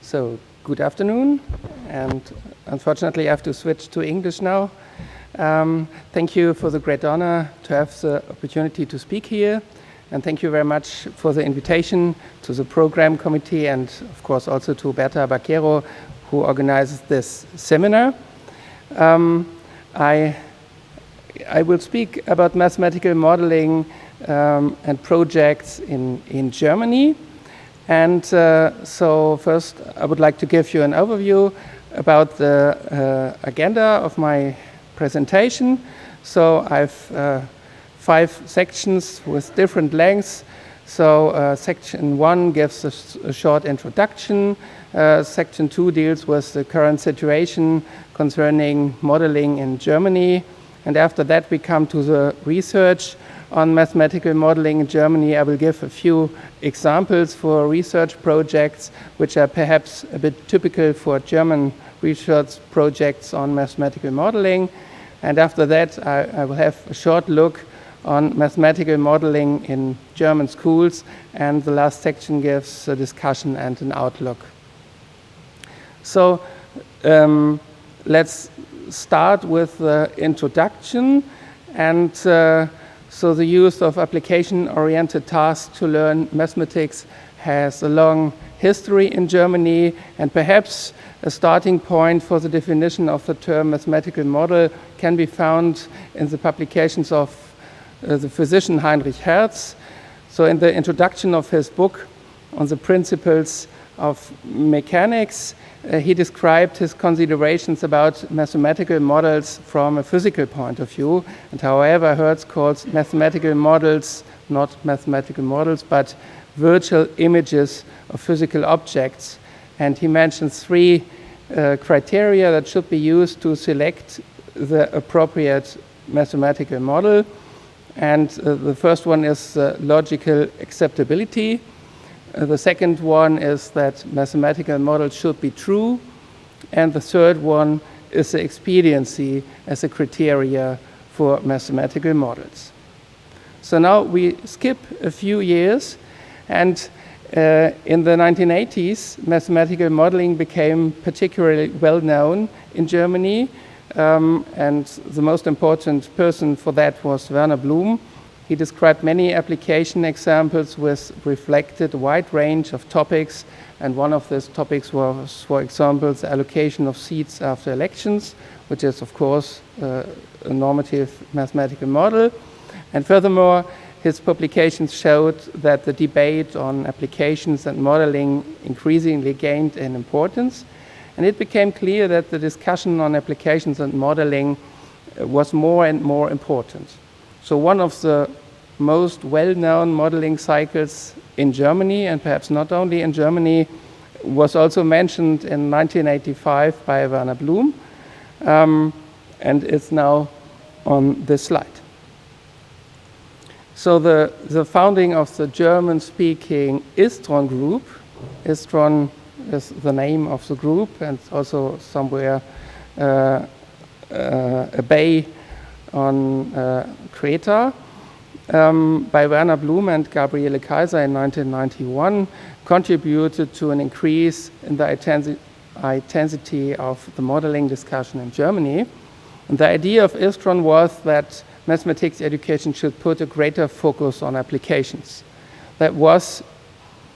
So, good afternoon, and unfortunately I have to switch to English now. Thank you for the great honor to have the opportunity to speak here, and thank you very much for the invitation to the program committee and of course also to Berta Baquero, who organizes this seminar. I will speak about mathematical modeling and projects in Germany. And so first I would like to give you an overview about the agenda of my presentation. So I have 5 sections with different lengths. So section 1 gives a short introduction. Section 2 deals with the current situation concerning modeling in Germany. And after that we come to the research on mathematical modeling in Germany. I will give a few examples for research projects which are perhaps a bit typical for German research projects on mathematical modeling. And after that, I will have a short look on mathematical modeling in German schools. And the last section gives a discussion and an outlook. So let's start with the introduction. And so the use of application-oriented tasks to learn mathematics has a long history in Germany, and perhaps a starting point for the definition of the term mathematical model can be found in the publications of the physician Heinrich Hertz. So in the introduction of his book on the principles of mechanics, he described his considerations about mathematical models from a physical point of view. And however, Hertz calls mathematical models not mathematical models, but virtual images of physical objects. And he mentions 3 criteria that should be used to select the appropriate mathematical model. And the first one is logical acceptability. The second one is that mathematical models should be true. And the third one is the expediency as a criteria for mathematical models. So now we skip a few years, and in the 1980s, mathematical modeling became particularly well known in Germany. And the most important person for that was Werner Bloom. He described many application examples which reflected a wide range of topics, and one of these topics was, for example, the allocation of seats after elections, which is, of course, a normative mathematical model. And furthermore, his publications showed that the debate on applications and modeling increasingly gained in importance, and it became clear that the discussion on applications and modeling was more and more important. So one of the most well-known modeling cycles in Germany, and perhaps not only in Germany, was also mentioned in 1985 by Werner Bloom, and it's now on this slide. So the founding of the German-speaking Istron group, Istron is the name of the group, and also somewhere a bay on Kreta, by Werner Bloom and Gabriele Kaiser in 1991, contributed to an increase in the intensity of the modeling discussion in Germany. And the idea of Istron was that mathematics education should put a greater focus on applications. That was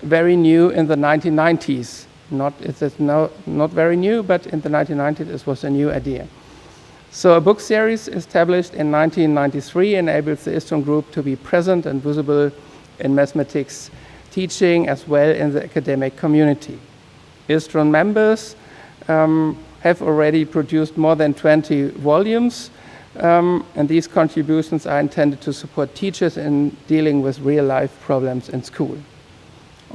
very new in the 1990s. It is not very new, but in the 1990s it was a new idea. So a book series established in 1993 enables the Istron group to be present and visible in mathematics teaching as well in the academic community. Istron members have already produced more than 20 volumes, and these contributions are intended to support teachers in dealing with real-life problems in school.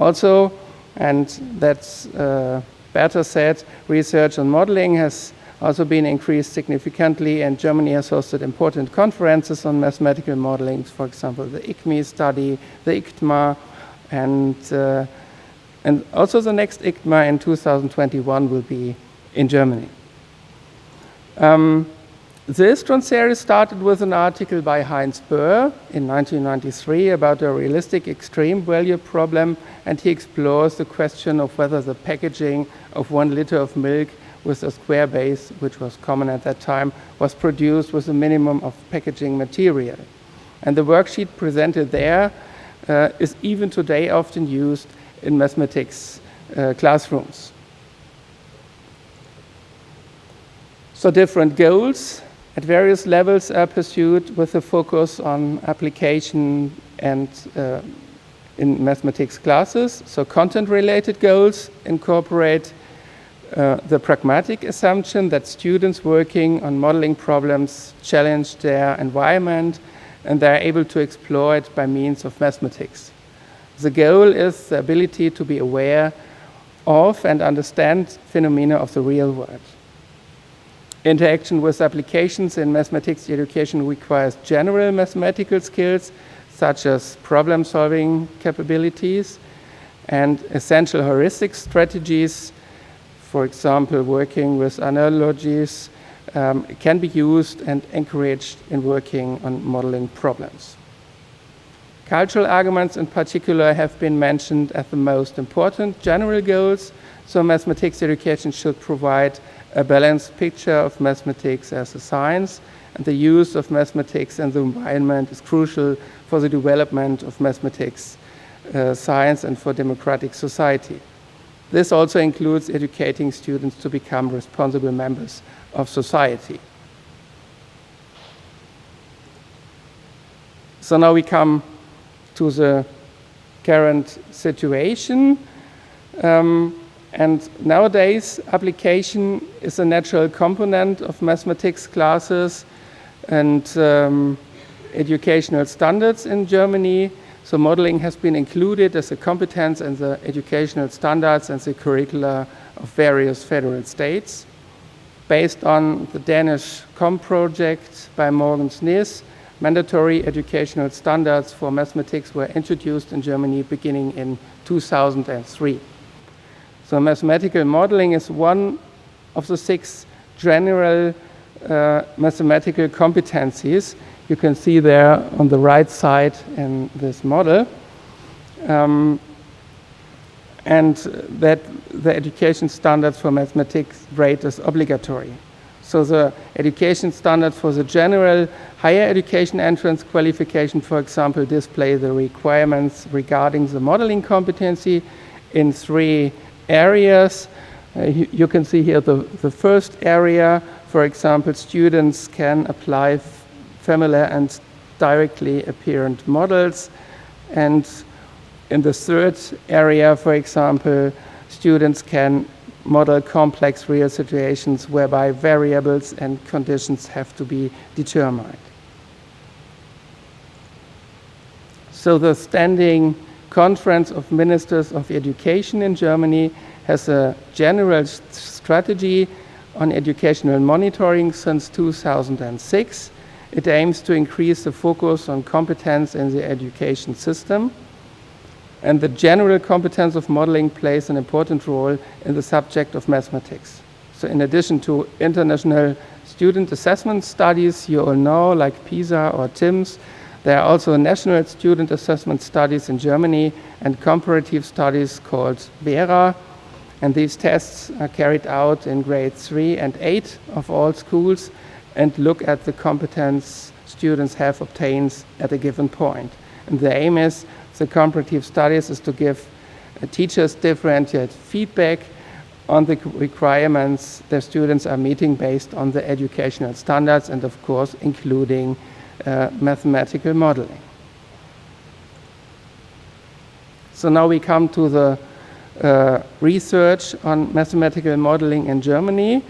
Also, and that's Berta said, research on modeling has also been increased significantly, and Germany has hosted important conferences on mathematical modeling, for example, the Xxiii study, the ICTMA, and also the next ICTMA in 2021 will be in Germany. This series started with an article by Heinz Böhr in 1993 about a realistic extreme value problem, and he explores the question of whether the packaging of 1 liter of milk with a square base, which was common at that time, was produced with a minimum of packaging material. And the worksheet presented there is even today often used in mathematics classrooms. So different goals at various levels are pursued with a focus on application and in mathematics classes. So content-related goals incorporate the pragmatic assumption that students working on modeling problems challenge their environment and they're able to explore it by means of mathematics. The goal is the ability to be aware of and understand phenomena of the real world. Interaction with applications in mathematics education requires general mathematical skills such as problem-solving capabilities and essential heuristic strategies. For example, working with analogies can be used and encouraged in working on modeling problems. Cultural arguments in particular have been mentioned as the most important general goals, so mathematics education should provide a balanced picture of mathematics as a science, and the use of mathematics in the environment is crucial for the development of mathematics science and for democratic society. This also includes educating students to become responsible members of society. So now we come to the current situation. And nowadays, application is a natural component of mathematics classes and educational standards in Germany. So modeling has been included as a competence in the educational standards and the curricula of various federal states. Based on the Danish COM project by Morgan Snees, mandatory educational standards for mathematics were introduced in Germany beginning in 2003. So mathematical modeling is one of the 6 general mathematical competencies you can see there on the right side in this model. And that the education standards for mathematics grade is obligatory. So the education standards for the general higher education entrance qualification, for example, display the requirements regarding the modeling competency in 3 areas. You can see here the first area, for example, students can apply familiar and directly apparent models. And in the third area, for example, students can model complex real situations whereby variables and conditions have to be determined. So the Standing Conference of Ministers of Education in Germany has a general strategy on educational monitoring since 2006. It aims to increase the focus on competence in the education system. And the general competence of modeling plays an important role in the subject of mathematics. So in addition to international student assessment studies, you all know, like PISA or TIMSS, there are also national student assessment studies in Germany and comparative studies called VERA. And these tests are carried out in grades 3 and 8 of all schools and look at the competence students have obtained at a given point. And the aim is, the comparative studies is to give teachers differentiated feedback on the requirements their students are meeting based on the educational standards and of course including mathematical modeling. So now we come to the research on mathematical modeling in Germany,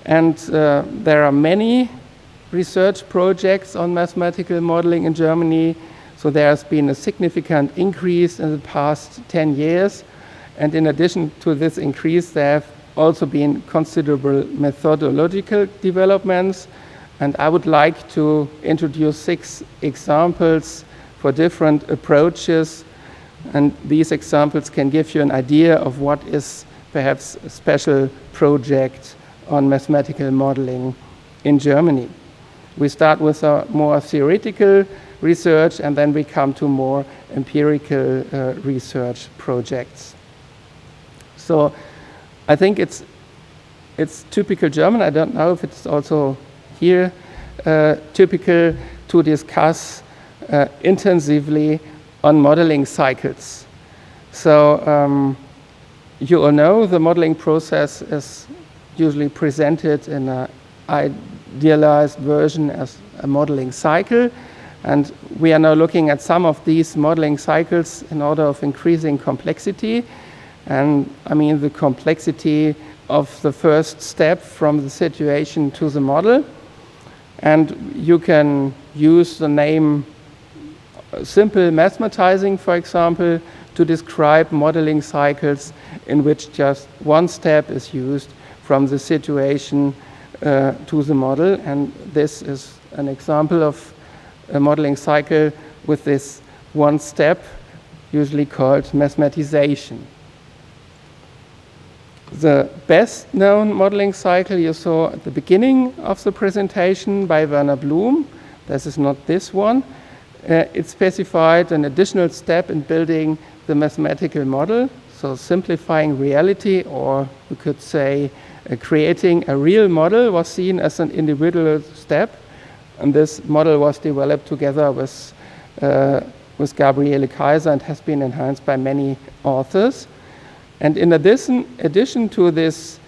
and there are many research projects on mathematical modeling in Germany. So there has been a significant increase in the past 10 years, and in addition to this increase there have also been considerable methodological developments. And I would like to introduce 6 examples for different approaches. And these examples can give you an idea of what is perhaps a special project on mathematical modeling in Germany. We start with a more theoretical research, and then we come to more empirical research projects. So I think it's typical German. I don't know if it's also here typical to discuss intensively on modeling cycles. So you all know the modeling process is usually presented in an idealized version as a modeling cycle. And we are now looking at some of these modeling cycles in order of increasing complexity. And I mean the complexity of the first step from the situation to the model. And you can use the name simple mathematizing, for example, to describe modeling cycles in which just one step is used from the situation to the model. And this is an example of a modeling cycle with this one step, usually called mathematization. The best known modeling cycle you saw at the beginning of the presentation by Werner Blum. This is not this one. It specified an additional step in building the mathematical model, so simplifying reality, or we could say creating a real model, was seen as an individual step. And this model was developed together with Gabriele Kaiser and has been enhanced by many authors. And in addition to this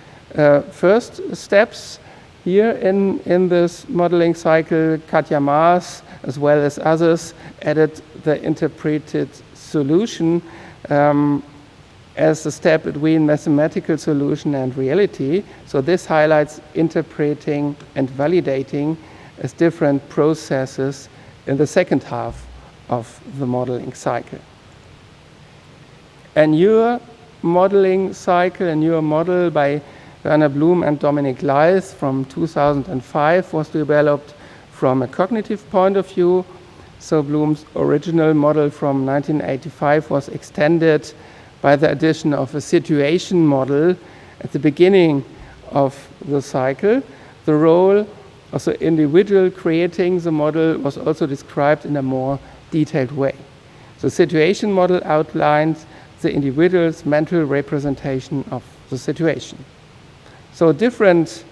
first steps here in this modeling cycle, Katja Maas, as well as others, added the interpreted solution as a step between mathematical solution and reality. So this highlights interpreting and validating as different processes in the second half of the modeling cycle. A newer modeling cycle, a newer model by Werner Blum and Dominic Leith from 2005 was developed from a cognitive point of view. So Blum's original model from 1985 was extended by the addition of a situation model at the beginning of the cycle. The role of the individual creating the model was also described in a more detailed way. The situation model outlined the individual's mental representation of the situation. So different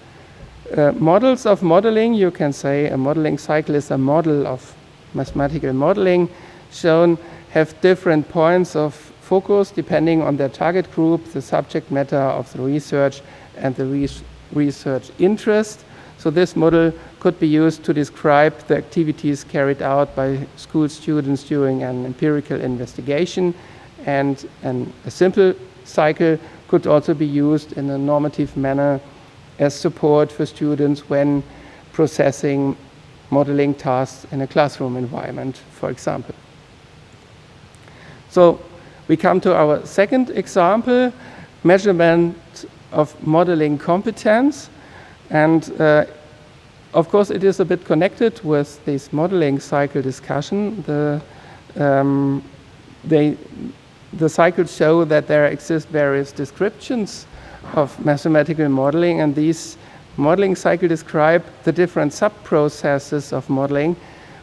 models of modeling, you can say a modeling cycle is a model of mathematical modeling shown, have different points of focus depending on their target group, the subject matter of the research, and the research interest. So this model could be used to describe the activities carried out by school students during an empirical investigation, and a simple cycle could also be used in a normative manner as support for students when processing modeling tasks in a classroom environment, for example. So we come to our second example, measurement of modeling competence. And of course, it is a bit connected with this modeling cycle discussion. The cycles show that there exist various descriptions of mathematical modeling, and these modeling cycles describe the different sub-processes of modeling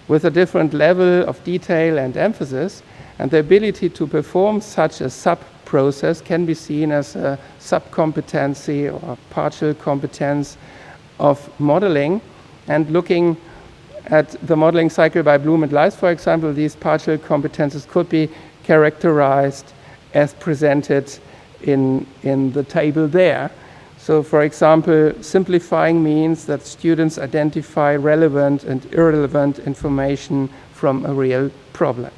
with a different level of detail and emphasis. And the ability to perform such a sub-process can be seen as a sub-competency or partial competence of modeling. And looking at the modeling cycle by Blum and Leith, for example, these partial competences could be characterized as presented in the table there. So, for example, simplifying means that students identify relevant and irrelevant information from a real problem.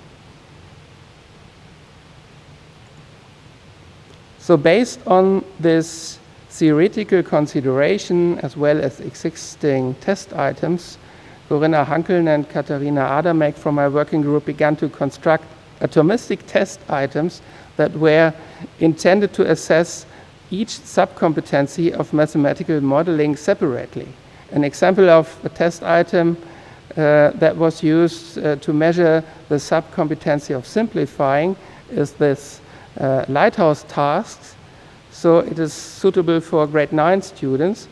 So based on this theoretical consideration as well as existing test items, Corinna Hankeln and Katharina Adamek from my working group began to construct atomistic test items that were intended to assess each subcompetency of mathematical modeling separately. An example of a test item that was used to measure the subcompetency of simplifying is this lighthouse tasks. So it is suitable for grade 9 students.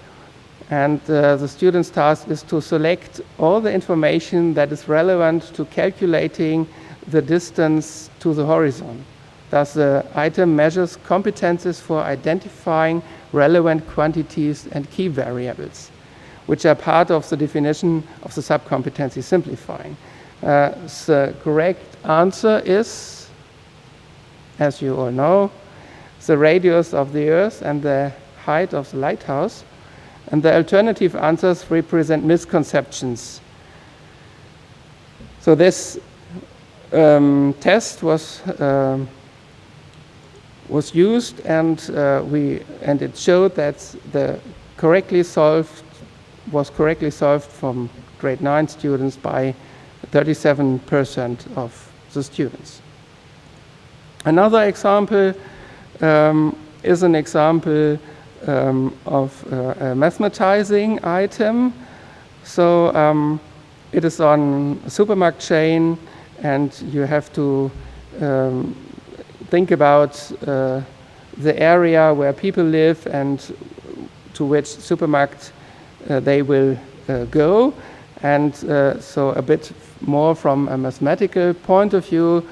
And the student's task is to select all the information that is relevant to calculating the distance to the horizon. Thus, the item measures competences for identifying relevant quantities and key variables, which are part of the definition of the subcompetency simplifying. The correct answer is, as you all know, the radius of the Earth and the height of the lighthouse. And the alternative answers represent misconceptions. So this test was used, and it showed that the was correctly solved from grade 9 students by 37% of the students. Another example is an example of a mathematizing item. So it is on a supermarket chain, and you have to think about the area where people live and to which supermarket they will go. And so a bit more from a mathematical point of view,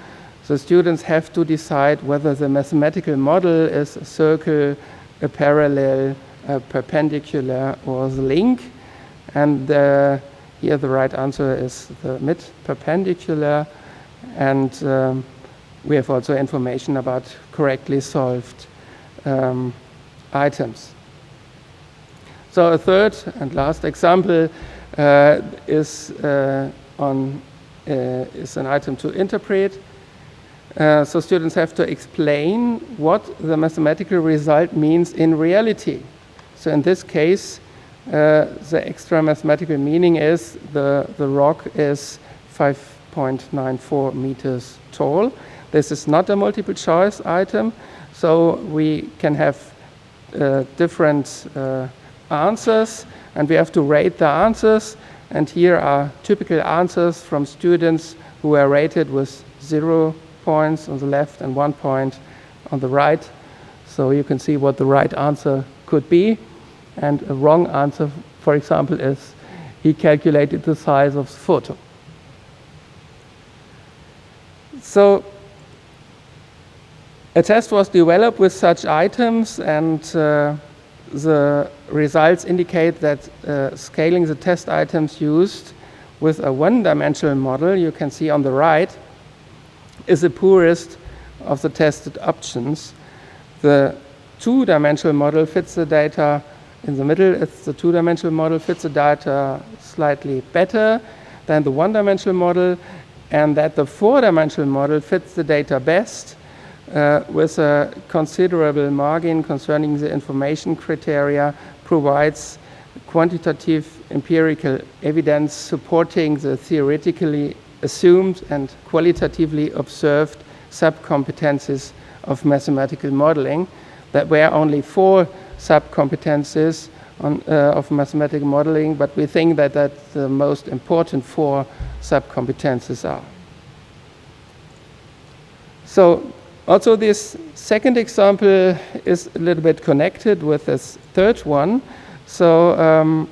the students have to decide whether the mathematical model is a circle, a parallel, a perpendicular, or the link. And here the right answer is the mid-perpendicular. And we have also information about correctly solved items. So a third and last example is an item to interpret. So students have to explain what the mathematical result means in reality. So in this case, the extra mathematical meaning is the rock is 5.94 meters tall. This is not a multiple choice item, so we can have different answers, and we have to rate the answers. And here are typical answers from students who are rated with 0 points on the left and 1 point on the right. So you can see what the right answer could be. And a wrong answer, for example, is he calculated the size of the photo. So a test was developed with such items, and the results indicate that scaling the test items used with a one-dimensional model, you can see on the right, is the poorest of the tested options. The two-dimensional model fits the data in the middle. It's the two-dimensional model fits the data slightly better than the one-dimensional model, and that the four-dimensional model fits the data best with a considerable margin concerning the information criteria, provides quantitative empirical evidence supporting the theoretically assumed and qualitatively observed subcompetencies of mathematical modeling. That were only 4 subcompetencies of mathematical modeling, but we think that that's the most important 4 subcompetencies are. So also this second example is a little bit connected with this third one. So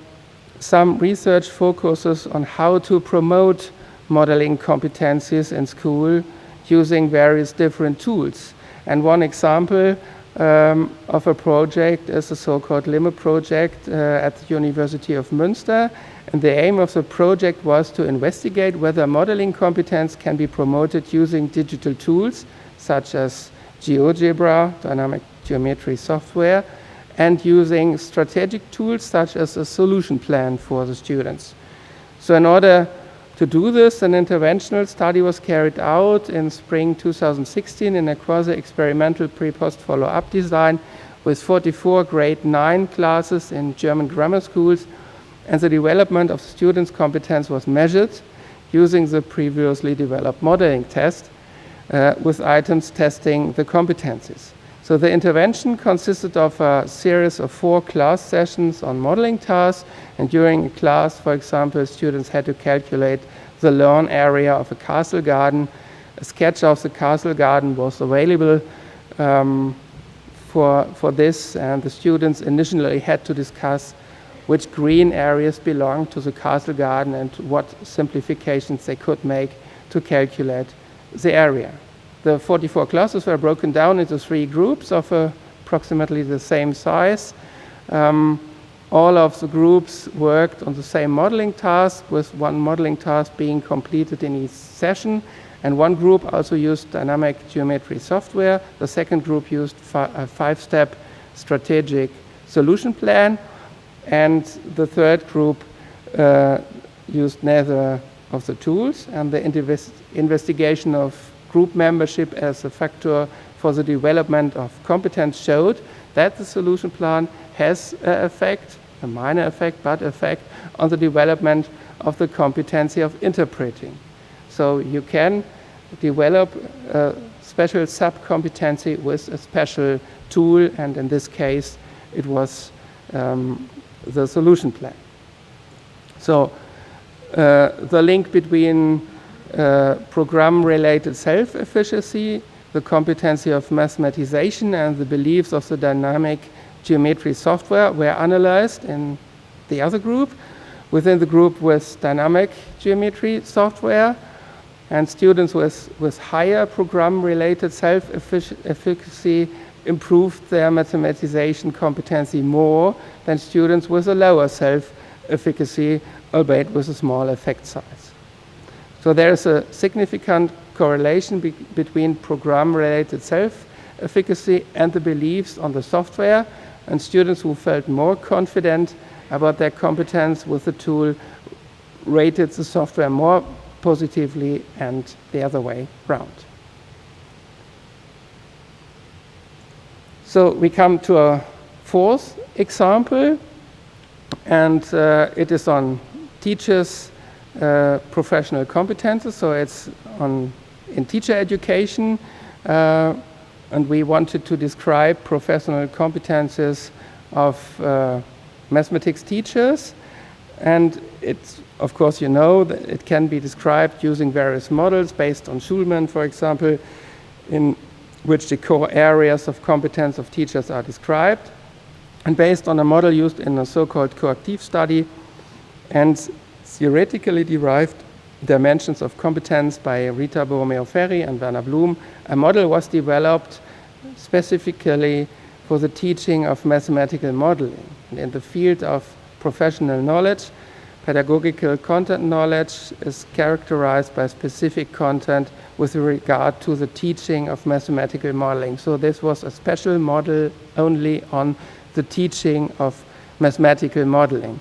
some research focuses on how to promote modeling competencies in school using various different tools. And one example of a project is the so-called LIME project at the University of Münster. And the aim of the project was to investigate whether modeling competence can be promoted using digital tools such as GeoGebra, dynamic geometry software, and using strategic tools such as a solution plan for the students. So in order to do this, an interventional study was carried out in spring 2016 in a quasi-experimental pre-post follow-up design with 44 grade 9 classes in German grammar schools, and the development of students' competence was measured using the previously developed modeling test with items testing the competencies. So the intervention consisted of a series of 4 class sessions on modeling tasks, and during a class, for example, students had to calculate the lawn area of a castle garden. A sketch of the castle garden was available for this, and the students initially had to discuss which green areas belong to the castle garden and what simplifications they could make to calculate the area. The 44 classes were broken down into 3 groups of approximately the same size. All of the groups worked on the same modeling task, with one modeling task being completed in each session. And one group also used dynamic geometry software. The second group used a 5-step strategic solution plan. And the third group used neither of the tools. And the investigation of group membership as a factor for the development of competence showed that the solution plan has an effect, a minor effect, but effect on the development of the competency of interpreting. So you can develop a special sub-competency with a special tool, and in this case it was the solution plan. So the link between program-related self-efficacy, the competency of mathematization, and the beliefs of the dynamic geometry software were analyzed in the other group. Within the group with dynamic geometry software, and students with higher program-related self-efficacy improved their mathematization competency more than students with a lower self-efficacy, albeit with a small effect size. So there is a significant correlation between program-related self-efficacy and the beliefs on the software, and students who felt more confident about their competence with the tool rated the software more positively, and the other way round. So we come to a 4th example, and it is on teachers' professional competences. So it's in teacher education, and we wanted to describe professional competences of mathematics teachers. And it's, of course, you know that it can be described using various models based on Schulman, for example, in which the core areas of competence of teachers are described, and based on a model used in a so-called coactive study and theoretically derived dimensions of competence by Rita Borromeo-Ferri and Werner Blum. A model was developed specifically for the teaching of mathematical modeling. And in the field of professional knowledge, pedagogical content knowledge is characterized by specific content with regard to the teaching of mathematical modeling. So this was a special model only on the teaching of mathematical modeling.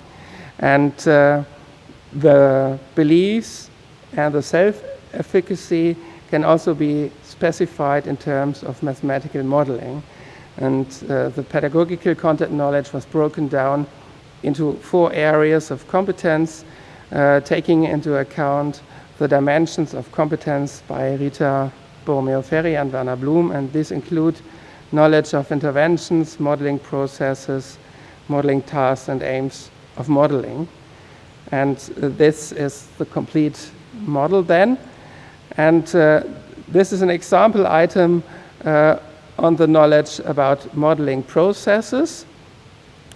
And the beliefs and the self-efficacy can also be specified in terms of mathematical modeling. And the pedagogical content knowledge was broken down into 4 areas of competence, taking into account the dimensions of competence by Rita Borromeo-Ferri and Werner Blum, and these include knowledge of interventions, modeling processes, modeling tasks and aims of modeling. And this is the complete model then. And this is an example item on the knowledge about modeling processes.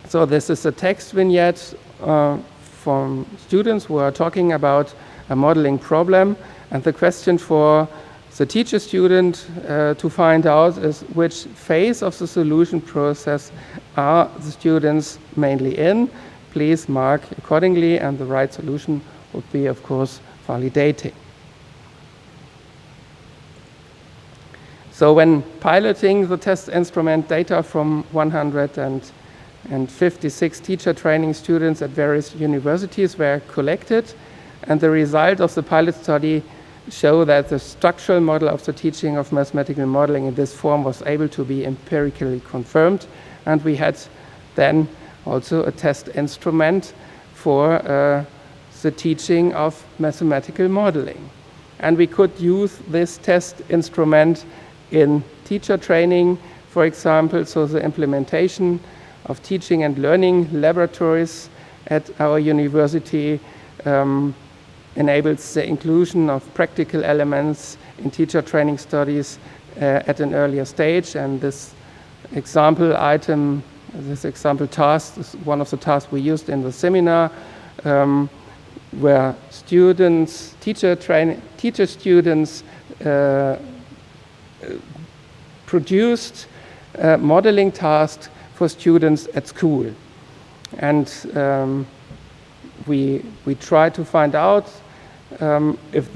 So this is a text vignette from students who are talking about a modeling problem, and the question for the teacher student to find out is which phase of the solution process are the students mainly in. Please mark accordingly, and the right solution would be, of course, validating. So when piloting the test instrument, data from 156 teacher training students at various universities were collected, and the result of the pilot study show that the structural model of the teaching of mathematical modeling in this form was able to be empirically confirmed, and we had then also a test instrument for the teaching of mathematical modeling. And we could use this test instrument in teacher training, for example, so the implementation of teaching and learning laboratories at our university enables the inclusion of practical elements in teacher training studies at an earlier stage. And this example item This example task is one of the tasks we used in the seminar, where students, teacher students produced modeling tasks for students at school. And we try to find out if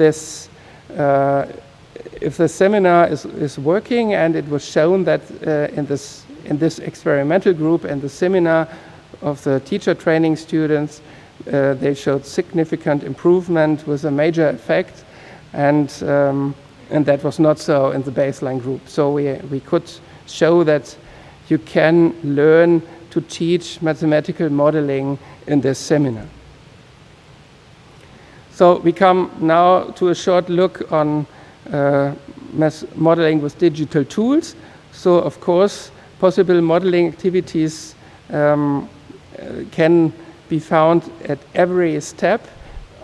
the seminar is working, and it was shown that in this experimental group and the seminar of the teacher training students, they showed significant improvement with a major effect, and that was not so in the baseline group. So we could show that you can learn to teach mathematical modeling in this seminar. So we come now to a short look on modeling with digital tools. So of course, possible modeling activities can be found at every step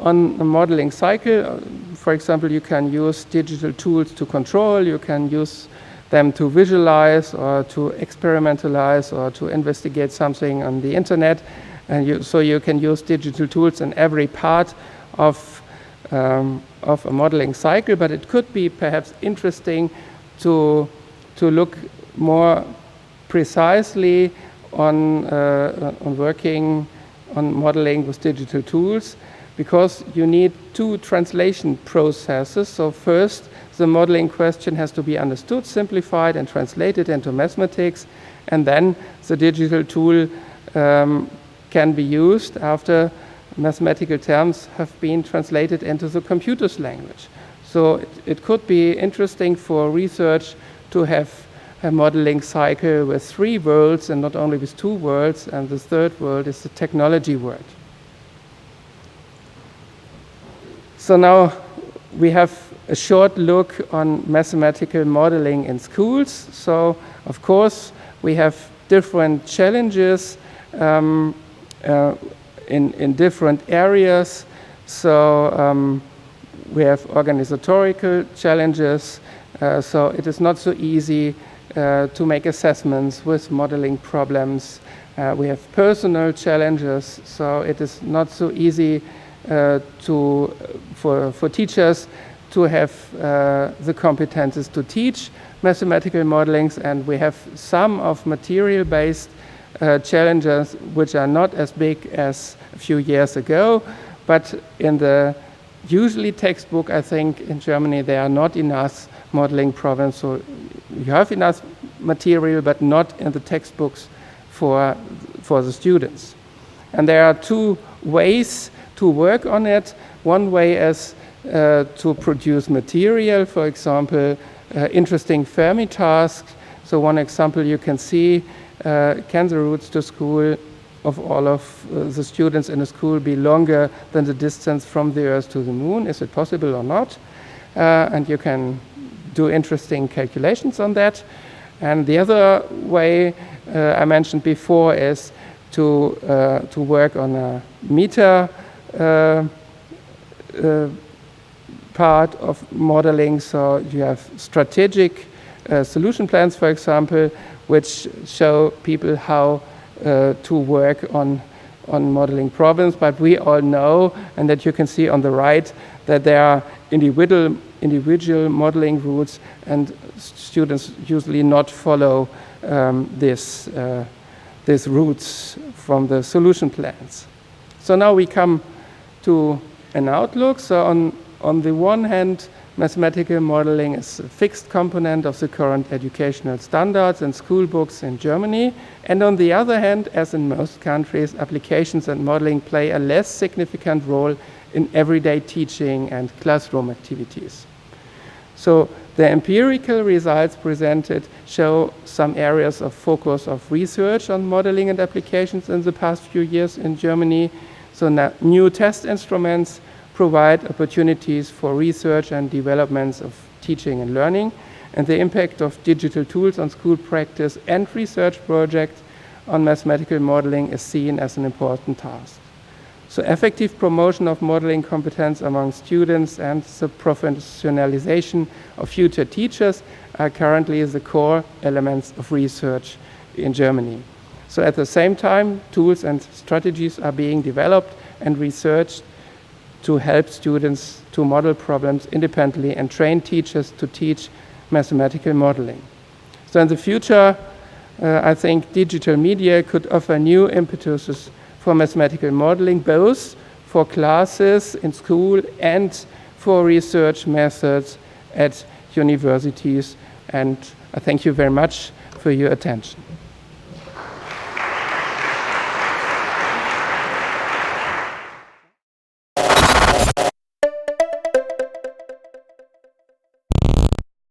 on the modeling cycle. For example, you can use digital tools to control, you can use them to visualize or to experimentalize or to investigate something on the internet. And so you can use digital tools in every part of a modeling cycle, but it could be perhaps interesting to look more precisely on working on modeling with digital tools, because you need two translation processes. So first, the modeling question has to be understood, simplified, and translated into mathematics, and then the digital tool can be used after mathematical terms have been translated into the computer's language. So it could be interesting for research to have a modeling cycle with 3 worlds and not only with 2 worlds, and the third world is the technology world. So now we have a short look on mathematical modeling in schools. So of course we have different challenges in different areas. So we have organizatorical challenges. So it is not so easy to make assessments with modeling problems. We have personal challenges. So it is not so easy for teachers to have the competences to teach mathematical modelings, and we have some of material-based challenges which are not as big as a few years ago, but in the usually textbook, I think in Germany there are not enough modeling problems, so you have enough material but not in the textbooks for the students. And there are 2 ways to work on it. One way is to produce material, for example, interesting Fermi tasks. So one example you can see, can the routes to school of all of the students in a school be longer than the distance from the Earth to the Moon? Is it possible or not? And you can do interesting calculations on that. And the other way I mentioned before is to work on a meter part of modeling. So you have strategic solution plans, for example, which show people how to work on modeling problems. But we all know, and that you can see on the right, that there are individual modeling routes, and students usually not follow these routes from the solution plans. So now we come to an outlook. So on the one hand, mathematical modeling is a fixed component of the current educational standards and school books in Germany. And on the other hand, as in most countries, applications and modeling play a less significant role in everyday teaching and classroom activities. So the empirical results presented show some areas of focus of research on modeling and applications in the past few years in Germany. So now new test instruments provide opportunities for research and developments of teaching and learning, and the impact of digital tools on school practice and research projects on mathematical modeling is seen as an important task. So effective promotion of modeling competence among students and the professionalization of future teachers are currently the core elements of research in Germany. So at the same time, tools and strategies are being developed and researched to help students to model problems independently and train teachers to teach mathematical modeling. So in the future, I think digital media could offer new impetuses for mathematical modeling, both for classes in school and for research methods at universities. And I thank you very much for your attention.